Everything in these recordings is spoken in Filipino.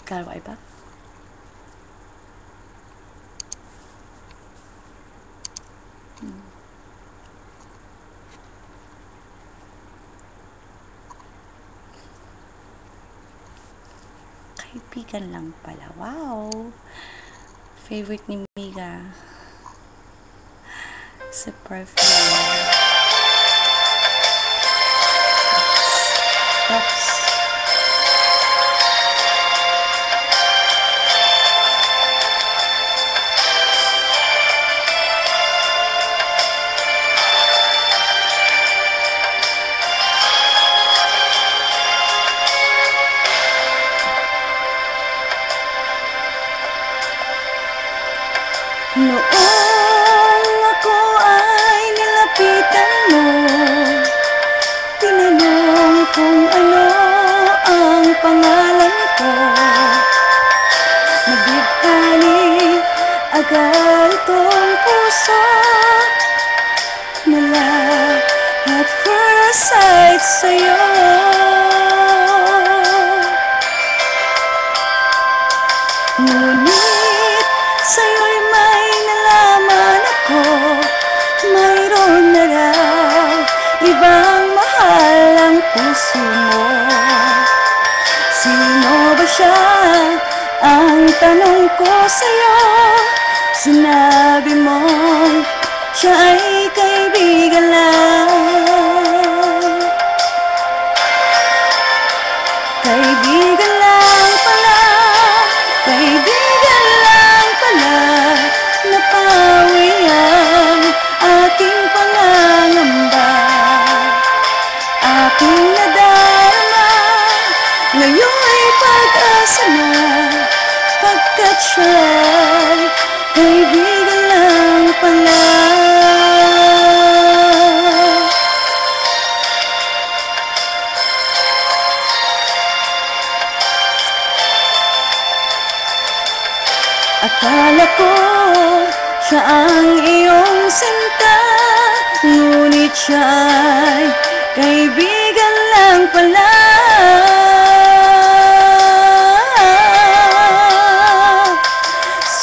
Kalaway ba? Kaibigan lang pala. Wow! Favorite ni Miga. Si Perfume. Oops. Noong ako ay nilapitan mo, tinanong kung ano ang pangalan ko. Nabighani agad itong puso mula at first sight sa'yo. Ngunit sa'yo'y may nalaman ako, mayroon na raw ibang mahal ang puso mo. Sino ba siya? Ang tanong ko sa'yo. Sinabi mo siya ay kaibigan lang. Kaibigan lang pala, kaibigan lang pala. Napawi ang aking pangangamba, aking nadarama. Ngayon'y pag-asa na, pagkat siya'y kaibigan lang pala. Akala ko siya ang iyong sinta, ngunit siya'y kaibigan lang pala.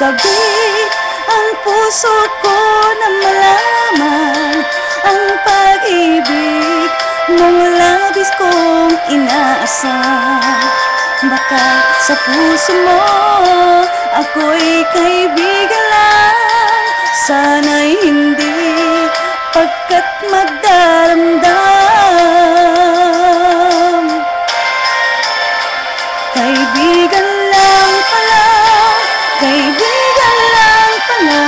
Sabik ang puso ko na malaman ang pag-ibig mong labis kong inaasam. Baka sa puso mo ako'y kaibigan lang, sana'y hindi, pagkat magdaramdam. Kaibigan lang pala, kaibigan lang pala.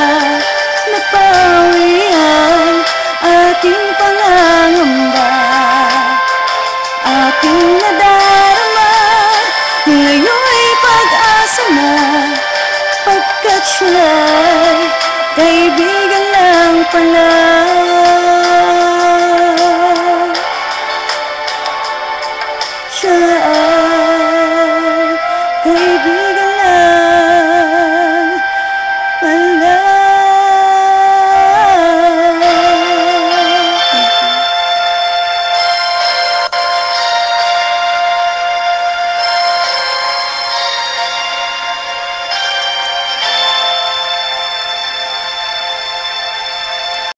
Napawi ang aking pangangamba, aking nadarama. Ngayon'y pag-asa na, pagkat siya'y kaibigan lang pala.